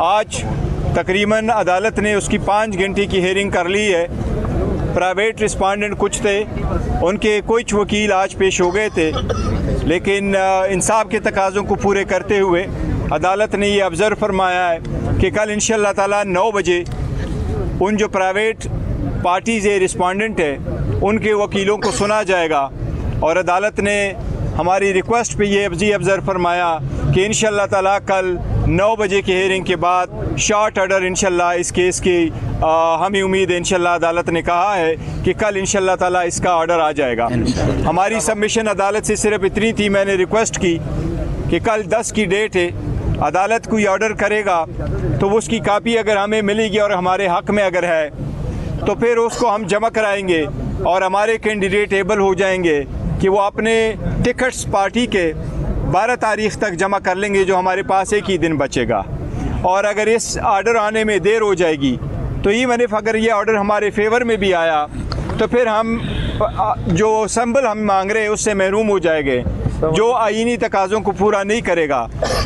आज तकरीबन अदालत ने उसकी 5 घंटे की हेयरिंग कर ली है। प्राइवेट रिस्पॉन्डेंट कुछ थे, उनके कुछ वकील आज पेश हो गए थे, लेकिन इंसाफ के तकाज़ों को पूरे करते हुए अदालत ने ये ऑब्ज़र्व फरमाया है कि कल इंशाअल्लाह ताला 9 बजे उन जो प्राइवेट पार्टीज़ रिस्पॉन्डेंट है उनके वकीलों को सुना जाएगा। और अदालत ने हमारी रिक्वेस्ट पे ये ऑब्ज़र्व फरमाया कि इंशाअल्लाह ताला कल 9 बजे की हेयरिंग के बाद शॉर्ट ऑर्डर इंशाअल्लाह इस केस की हमें उम्मीद है। इंशाअल्लाह अदालत ने कहा है कि कल इंशाअल्लाह ताला इसका ऑर्डर आ जाएगा। हमारी सबमिशन अदालत से सिर्फ इतनी थी, मैंने रिक्वेस्ट की कि कल 10 की डेट है, अदालत कोई ऑर्डर करेगा तो उसकी कापी अगर हमें मिलेगी और हमारे हक़ में अगर है तो फिर उसको हम जमा कराएंगे और हमारे कैंडिडेट एबल हो जाएंगे कि वो अपने टिकट्स पार्टी के 12 तारीख तक जमा कर लेंगे, जो हमारे पास एक ही दिन बचेगा। और अगर इस ऑर्डर आने में देर हो जाएगी तो इवन इफ अगर ये ऑर्डर हमारे फेवर में भी आया तो फिर हम जो सिंबल हम मांग रहे हैं उससे महरूम हो जाएंगे, जो आईनी तकाज़ों को पूरा नहीं करेगा।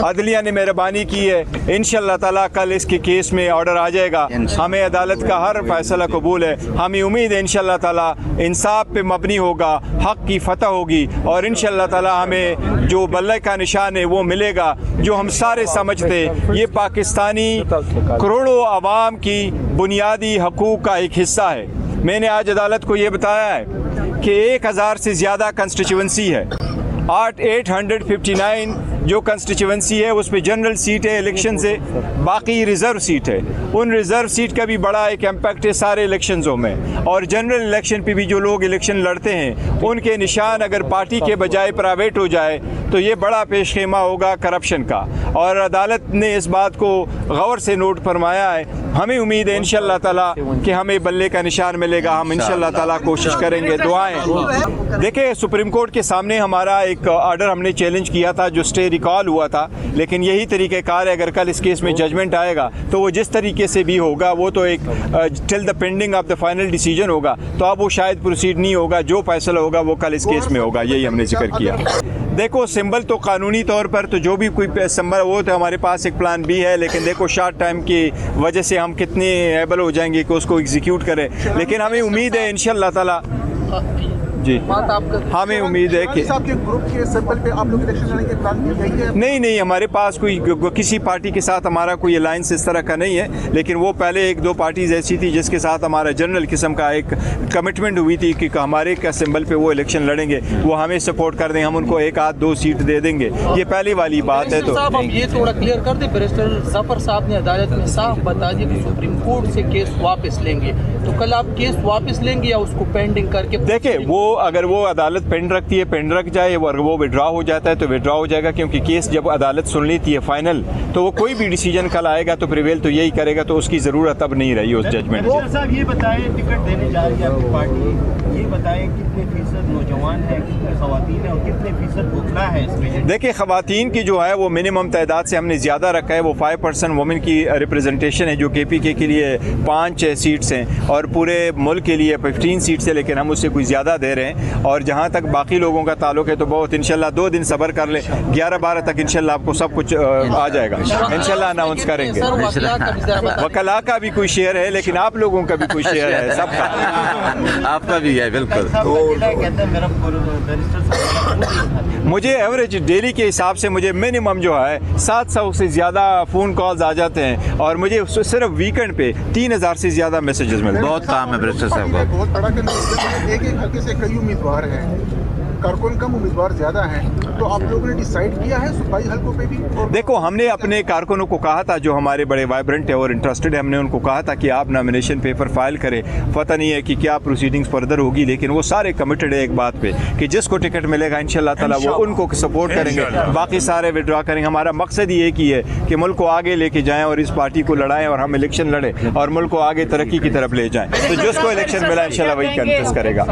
अदलिया ने मेहरबानी की है, इंशाअल्लाह ताला कल इसके केस में ऑर्डर आ जाएगा। हमें अदालत का हर फैसला कबूल है। हमें उम्मीद है इंशाअल्लाह ताला इंसाफ पे मबनी होगा, हक़ की फतह होगी और इंशाअल्लाह ताला हमें जो बल्ले का निशान है वो मिलेगा, जो हम सारे समझते ये पाकिस्तानी करोड़ों आवाम की बुनियादी हकूक़ का एक हिस्सा है। मैंने आज अदालत को ये बताया है कि 1000 से ज़्यादा कंस्टिट्यूंसी है। 859 जो कंस्टिट्यूंसी है उस पर जनरल सीट है इलेक्शन से, बाकी रिज़र्व सीट है। उन रिज़र्व सीट का भी बड़ा एक इम्पैक्ट है सारे इलेक्शनों में। और जनरल इलेक्शन पे भी जो लोग इलेक्शन लड़ते हैं उनके निशान अगर पार्टी के बजाय प्राइवेट हो जाए तो ये बड़ा पेशखेमा होगा करप्शन का। और अदालत ने इस बात को गौर से नोट फरमाया है। हमें उम्मीद है इंशाअल्लाह ताला कि हमें बल्ले का निशान मिलेगा। हम इंशाअल्लाह ताला कोशिश करेंगे, दुआएं। देखिए, सुप्रीम कोर्ट के सामने हमारा एक ऑर्डर हमने चैलेंज किया था जो स्टे रिकॉल हुआ था, लेकिन यही तरीक़ेकार है। अगर कल इस केस में जजमेंट आएगा तो वो जिस तरीके से भी होगा वो तो एक till the pending of the final decision होगा, तो अब वो शायद प्रोसीड नहीं होगा। जो फैसला होगा वो कल इस केस में होगा, यही हमने जिक्र किया। देखो, सिंबल तो कानूनी तौर पर तो जो भी कोई सिंबल वो तो हमारे पास एक प्लान भी है, लेकिन देखो शॉर्ट टाइम की वजह से हम कितने एबल हो जाएंगे कि उसको एग्जीक्यूट करें। लेकिन हमें उम्मीद है इंशाअल्लाह ताला जी, हमें उम्मीद है कि ग्रुप के सिंबल पे आप लोग इलेक्शन लड़ने के प्लान है? नहीं, हमारे पास कोई किसी पार्टी के साथ हमारा कोई अलायंस इस तरह का नहीं है। लेकिन वो पहले 1-2 पार्टीज़ ऐसी थी जिसके साथ हमारा जनरल किस्म का एक कमिटमेंट हुई थी कि हमारे का सिंबल पे वो इलेक्शन लड़ेंगे, वो हमें सपोर्ट कर दें, हम उनको 1-2 सीट दे देंगे। ये पहली वाली बात है। तो साहब हम ये थोड़ा क्लियर कर दें, बैरिस्टर ज़फ़र साहब ने अदालत में साफ बता दिया कि सुप्रीम कोर्ट से केस वापस लेंगे, तो कल आप केस वापस लेंगे या उसको पेंडिंग करके? देखिए, वो अगर वो अदालत पेंड रखती है, पेंड रख जाए, और वो विड्रॉ हो जाता है तो विड्रॉ हो जाएगा, क्योंकि केस जब अदालत सुन लेती है फाइनल तो वो कोई भी डिसीजन कल आएगा तो प्रिवेल तो यही करेगा, तो उसकी ज़रूरत अब नहीं रही उस जजमेंट की। साहब ये बताएं, टिकट देने जा रही है आपकी पार्टी, ये बताएं कितने फीसद नौजवान हैं, कितने ख़वातीन हैं और कितने फीसद बुखला है इसमें? देखिए, ख़वातीन की जो है वो मिनिमम तादाद से हमने ज़्यादा रखा है। वो 5% वुमेन की रिप्रेजेंटेशन है, जो KPK के लिए 5 सीट्स हैं और पूरे मुल्क के लिए 15 सीट्स है, लेकिन हम उससे कुछ ज़्यादा दे रहे हैं। और जहाँ तक बाकी लोगों का ताल्लुक है तो बहुत इंशाल्लाह 2 दिन सब्र कर ले, 11-12 तक इंशाल्लाह आपको सब कुछ आ जाएगा, इंशाल्लाह अनाउंस करेंगे। वकला का भी कोई शेयर है, लेकिन आप लोगों का भी कोई शेयर है, सबका आपका भी है बिल्कुल। मुझे एवरेज डेली के हिसाब से मुझे मिनिमम जो है 700 से ज़्यादा फ़ोन कॉल्स आ जाते हैं और मुझे सिर्फ वीकेंड पे 3000 से ज़्यादा मैसेजेस मिलते हैं। बहुत काम है बैरिस्टर साहब का। बहुत बड़ा एक हल्के से कई उम्मीदवार हैं, कारकुन कम उम्मीदवार ज़्यादा हैं, तो आप लोगों ने डिसाइड किया है सूबाई हल्कों पे भी? देखो, हमने अपने कारकुनों को कहा था जो हमारे बड़े वाइब्रेंट है और इंटरेस्टेड है, हमने उनको कहा था कि आप नॉमिनेशन पेपर फाइल करें। पता नहीं है कि क्या प्रोसीडिंग्स फर्दर होगी, लेकिन वो सारे कमिटेड है एक बात पे कि जिसको टिकट मिलेगा इंशाल्लाह ताला वो उनको सपोर्ट करेंगे, बाकी सारे विड्रॉ करेंगे। हमारा मकसद ही एक ही है कि मुल्क को आगे लेके जाएं और इस पार्टी को लड़ाएं और हम इलेक्शन लड़ें और मुल्क को आगे तरक्की की तरफ ले जाएं। तो जिसको इलेक्शन मिला इंशाल्लाह वही कंटेस्ट करेगा।